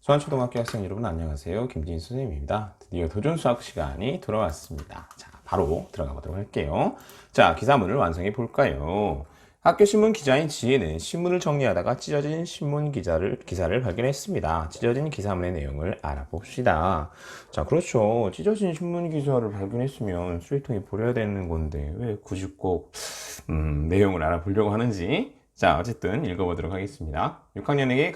수원초등학교 학생 여러분 안녕하세요. 김진희 선생님입니다. 드디어 도전수학 시간이 돌아왔습니다. 자, 바로 들어가 보도록 할게요. 자, 기사문을 완성해 볼까요? 학교 신문 기자인 지혜는 신문을 정리하다가 찢어진 신문 기사를 발견했습니다. 찢어진 기사문의 내용을 알아봅시다. 자, 그렇죠. 찢어진 신문 기사를 발견했으면 쓰레기통에 버려야 되는 건데 왜 굳이 꼭 내용을 알아보려고 하는지. 자, 어쨌든 읽어보도록 하겠습니다. 6학년에게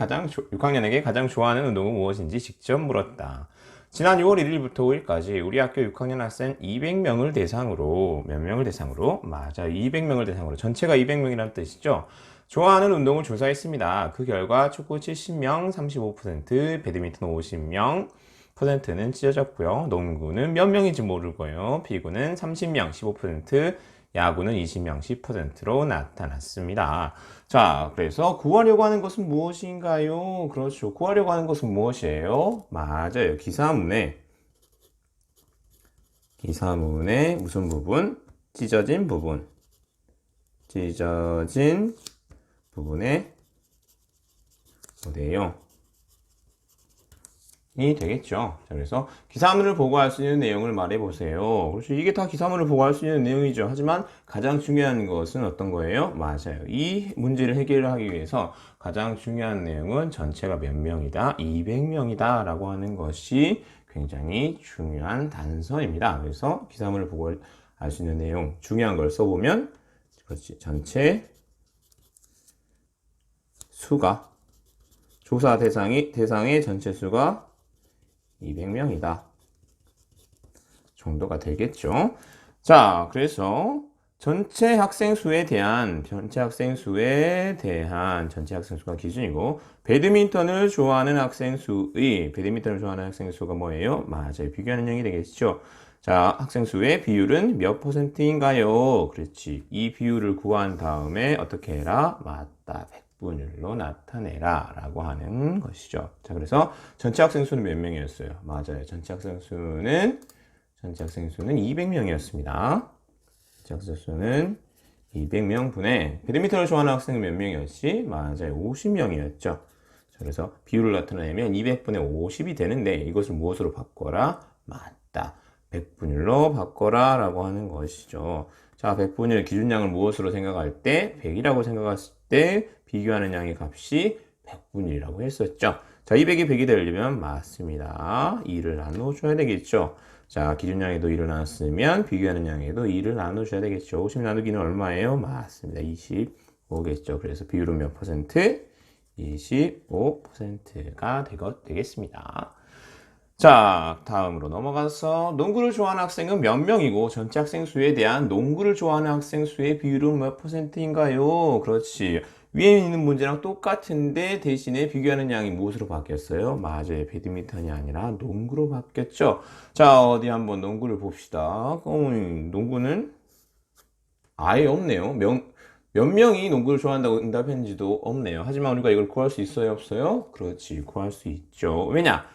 가장 좋아하는 운동은 무엇인지 직접 물었다. 지난 6월 1일부터 5일까지 우리 학교 6학년 학생 200명을 대상으로, 몇 명을 대상으로? 맞아요. 200명을 대상으로. 전체가 200명이라는 뜻이죠. 좋아하는 운동을 조사했습니다. 그 결과 축구 70명, 35%, 배드민턴 50명, %는 찢어졌고요. 농구는 몇 명인지 모르고요. 비구는 30명, 15%, 야구는 20명, 10%로 나타났습니다. 자, 그래서 구하려고 하는 것은 무엇인가요? 그렇죠. 구하려고 하는 것은 무엇이에요? 맞아요. 기사문의 무슨 부분? 찢어진 부분의 뭐예요? 이 되겠죠. 자, 그래서 기사문을 보고할 수 있는 내용을 말해 보세요. 그렇죠. 이게 다 기사문을 보고할 수 있는 내용이죠. 하지만 가장 중요한 것은 어떤 거예요? 맞아요. 이 문제를 해결하기 위해서 가장 중요한 내용은 전체가 몇 명이다? 200명이다 라고 하는 것이 굉장히 중요한 단서입니다. 그래서 기사문을 보고 알 수 있는 내용, 중요한 걸 써보면, 그렇지. 전체 수가, 조사 대상의 전체 수가 200명이다 정도가 되겠죠. 자, 그래서 전체 학생 수가 기준이고, 배드민턴을 좋아하는 학생 수가 뭐예요? 맞아요. 비교하는 형이 되겠죠. 자, 학생 수의 비율은 몇 %인가요? 그렇지. 이 비율을 구한 다음에 어떻게 해라? 맞다. 분율로 나타내라 라고 하는 것이죠. 자, 그래서 전체 학생 수는 몇 명이었어요? 맞아요. 전체 학생 수는 200명이었습니다. 전체 학생 수는 200명 분의 배드민턴을 좋아하는 학생은 몇 명이었지? 맞아요. 50명이었죠. 자, 그래서 비율을 나타내면 200분의 50이 되는데 이것을 무엇으로 바꿔라? 맞다. 100분율로 바꿔라 라고 하는 것이죠. 자, 100분율 기준량을 무엇으로 생각할 때? 100이라고 생각했을 때 비교하는 양의 값이 100분율이라고 했었죠. 자, 200이 100이 되려면 맞습니다. 2를 나눠줘야 되겠죠. 자, 기준량에도 2를 나눴으면 비교하는 양에도 2를 나눠줘야 되겠죠. 50 나누기는 얼마예요? 맞습니다. 25겠죠. 그래서 비율은 몇 %? 25%가 되겠습니다. 자, 다음으로 넘어가서 농구를 좋아하는 학생은 몇 명이고 전체 학생 수에 대한 농구를 좋아하는 학생 수의 비율은 몇 %인가요? 그렇지. 위에 있는 문제랑 똑같은데 대신에 비교하는 양이 무엇으로 바뀌었어요? 맞아요. 배드민턴이 아니라 농구로 바뀌었죠. 자, 어디 한번 농구를 봅시다. 농구는 아예 없네요. 몇 명이 농구를 좋아한다고 응답했는지도 없네요. 하지만 우리가 이걸 구할 수 있어요? 없어요? 그렇지. 구할 수 있죠. 왜냐?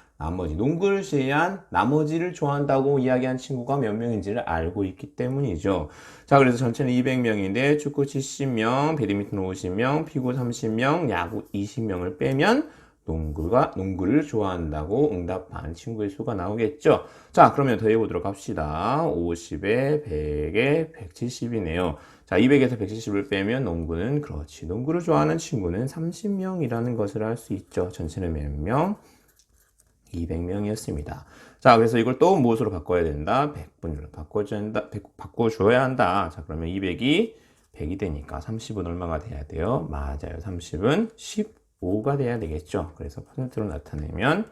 농구를 제외한 나머지를 좋아한다고 이야기한 친구가 몇 명인지를 알고 있기 때문이죠. 자, 그래서 전체는 200명인데 축구 70명, 배드민턴 50명, 피구 30명, 야구 20명을 빼면 농구를 좋아한다고 응답한 친구의 수가 나오겠죠. 자, 그러면 더해보도록 합시다. 50에 100에 170이네요. 자, 200에서 170을 빼면 농구를 좋아하는 친구는 30명이라는 것을 알 수 있죠. 전체는 몇 명? 200명이었습니다. 자, 그래서 이걸 또 무엇으로 바꿔야 된다? 100분율로 바꿔줘야 한다. 자, 그러면 200이 100이 되니까 30은 얼마가 돼야 돼요? 맞아요. 30은 15가 돼야 되겠죠. 그래서 퍼센트로 나타내면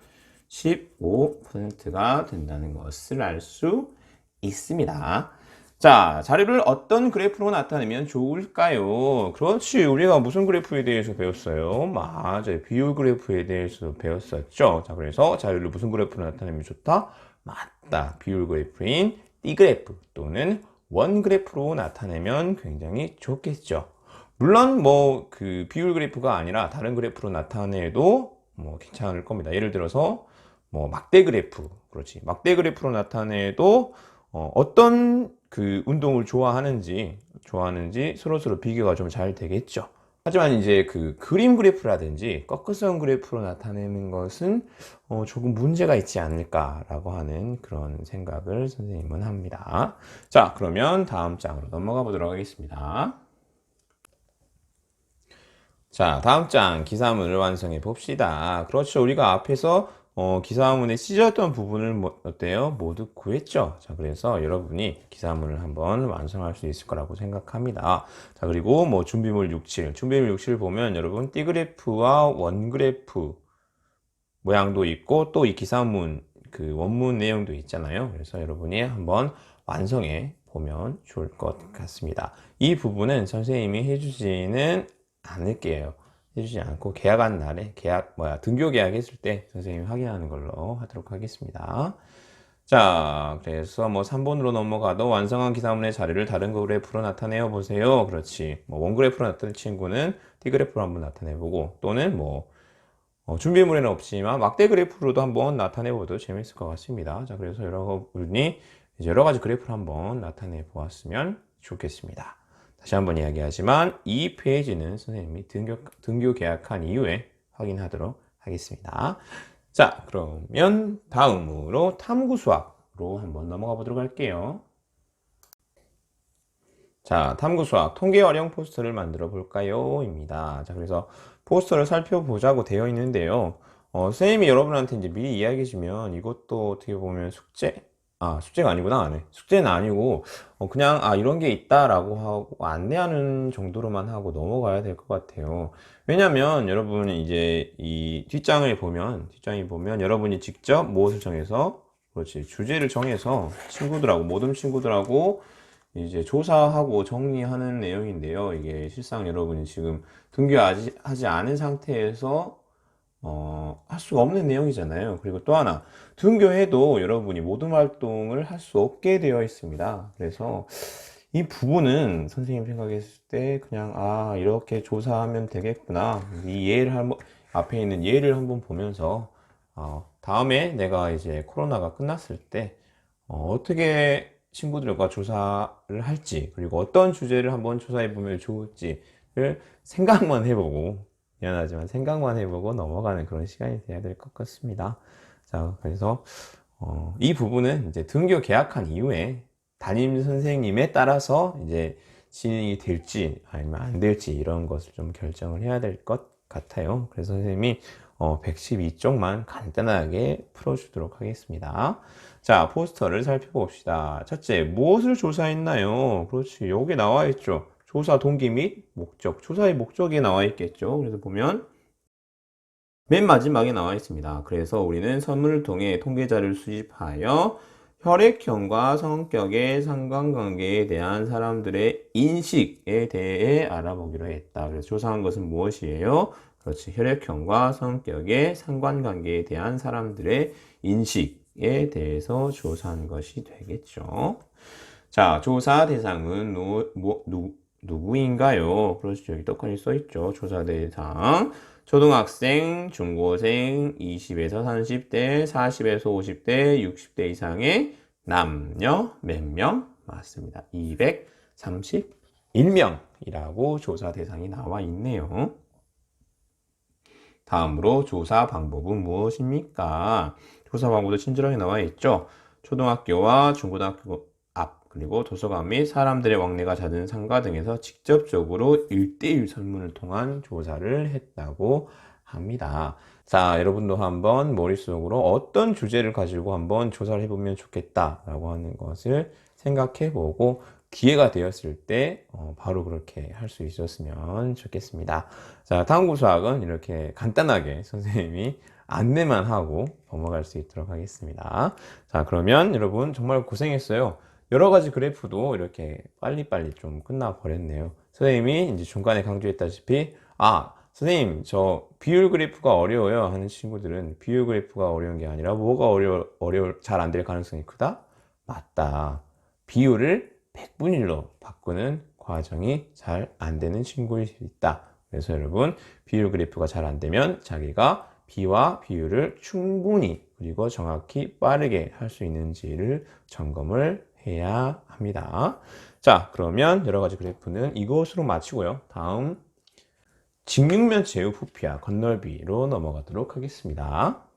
15%가 된다는 것을 알 수 있습니다. 자, 자료를 어떤 그래프로 나타내면 좋을까요? 그렇지. 우리가 무슨 그래프에 대해서 배웠어요? 맞아요. 비율 그래프에 대해서 배웠었죠. 자, 그래서 자료를 무슨 그래프로 나타내면 좋다? 맞다. 비율 그래프인 D그래프 또는 원 그래프로 나타내면 굉장히 좋겠죠. 물론 그 비율 그래프가 아니라 다른 그래프로 나타내도 괜찮을 겁니다. 예를 들어서 막대 그래프. 그렇지. 막대 그래프로 나타내도 어떤 그 운동을 좋아하는지 서로 비교가 좀 잘 되겠죠. 하지만 이제 그 그림 그래프라든지 거꾸선 그래프로 나타내는 것은 조금 문제가 있지 않을까라고 하는 그런 생각을 선생님은 합니다. 자, 그러면 다음 장으로 넘어가 보도록 하겠습니다. 자, 다음 장 기사문을 완성해 봅시다. 그렇죠. 우리가 앞에서 기사문에 찢었던 부분을 어때요? 모두 구했죠. 자, 그래서 여러분이 기사문을 한번 완성할 수 있을 거라고 생각합니다. 자, 그리고 뭐 준비물 67, 준비물 67 보면 여러분 띠그래프와 원그래프 모양도 있고 또 이 기사문 그 원문 내용도 있잖아요. 그래서 여러분이 한번 완성해 보면 좋을 것 같습니다. 이 부분은 선생님이 해주지는 않을게요. 해주지 않고 계약한 날에 등교 계약했을 때 선생님이 확인하는 걸로 하도록 하겠습니다. 자, 그래서 뭐 3번으로 넘어가도 완성한 기사문의 자리를 다른 그래프로 나타내어 보세요. 그렇지. 뭐 원그래프로 나타낸 친구는 T그래프로 한번 나타내 보고 또는 뭐 준비물에는 없지만 막대 그래프로도 한번 나타내 보도 재밌을 것 같습니다. 자, 그래서 여러분이 이제 여러 가지 그래프를 한번 나타내 보았으면 좋겠습니다. 다시 한번 이야기하지만 이 페이지는 선생님이 등교 계약한 이후에 확인하도록 하겠습니다. 자, 그러면 다음으로 탐구 수학으로 한번 넘어가 보도록 할게요. 자, 탐구 수학 통계 활용 포스터를 만들어 볼까요? 입니다. 자, 그래서 포스터를 살펴보자고 되어 있는데요. 선생님이 여러분한테 이제 미리 이야기해 주면 이것도 어떻게 보면 숙제가 아니구나. 네. 숙제는 아니고, 그냥, 이런 게 있다라고 하고 안내하는 정도로만 하고 넘어가야 될 것 같아요. 왜냐면 여러분이 이제 이 뒷장을 보면, 여러분이 직접 무엇을 정해서, 그렇지, 주제를 정해서 모든 친구들하고 이제 조사하고 정리하는 내용인데요. 이게 실상 여러분이 지금 등교하지 않은 상태에서 할 수가 없는 내용이잖아요. 그리고 또 하나, 등교해도 여러분이 모든 활동을 할 수 없게 되어 있습니다. 그래서 이 부분은 선생님 생각했을 때 그냥, 이렇게 조사하면 되겠구나. 이 예를 앞에 있는 예를 한번 보면서, 다음에 내가 이제 코로나가 끝났을 때, 어떻게 친구들과 조사를 할지, 그리고 어떤 주제를 한번 조사해 보면 좋을지를 생각만 해보고, 미안하지만 생각만 해보고 넘어가는 그런 시간이 돼야 될 것 같습니다. 자, 그래서 이 부분은 이제 등교 계약한 이후에 담임 선생님에 따라서 이제 진행이 될지 아니면 안 될지 이런 것을 좀 결정을 해야 될 것 같아요. 그래서 선생님이 112쪽만 간단하게 풀어주도록 하겠습니다. 자, 포스터를 살펴봅시다. 첫째, 무엇을 조사했나요? 그렇지, 여기 나와 있죠. 조사 동기 및 목적, 조사의 목적이 나와 있겠죠. 그래서 보면 맨 마지막에 나와 있습니다. 그래서 우리는 선문을 통해 통계자를 수집하여 혈액형과 성격의 상관관계에 대한 사람들의 인식에 대해 알아보기로 했다. 그래서 조사한 것은 무엇이에요? 그렇지. 혈액형과 성격의 상관관계에 대한 사람들의 인식에 대해서 조사한 것이 되겠죠. 자, 조사 대상은 누구인가요? 그렇죠. 여기 떡하니 써있죠. 조사 대상. 초등학생, 중고생, 20에서 30대, 40에서 50대, 60대 이상의 남녀 몇 명? 맞습니다. 231명이라고 조사 대상이 나와 있네요. 다음으로 조사 방법은 무엇입니까? 조사 방법도 친절하게 나와 있죠. 초등학교와 중고등학교 앞, 그리고 도서관 및 사람들의 왕래가 잦은 상가 등에서 직접적으로 1대1 설문을 통한 조사를 했다고 합니다. 자, 여러분도 한번 머릿속으로 어떤 주제를 가지고 한번 조사를 해보면 좋겠다라고 하는 것을 생각해보고 기회가 되었을 때 바로 그렇게 할 수 있었으면 좋겠습니다. 자, 탐구 수학은 이렇게 간단하게 선생님이 안내만 하고 넘어갈 수 있도록 하겠습니다. 자, 그러면 여러분 정말 고생했어요. 여러 가지 그래프도 이렇게 빨리빨리 좀 끝나 버렸네요. 선생님이 이제 중간에 강조했다시피, 선생님, 저 비율 그래프가 어려워요 하는 친구들은 비율 그래프가 어려운 게 아니라 뭐가 잘 안 될 가능성이 크다? 맞다. 비율을 100분의 1로 바꾸는 과정이 잘 안 되는 친구일 수 있다. 그래서 여러분, 비율 그래프가 잘 안 되면 자기가 비와 비율을 충분히 그리고 정확히 빠르게 할 수 있는지를 점검을 해야 합니다. 자, 그러면 여러 가지 그래프는 이것으로 마치고요. 다음 직육면 제곱 부피와 건널비로 넘어가도록 하겠습니다.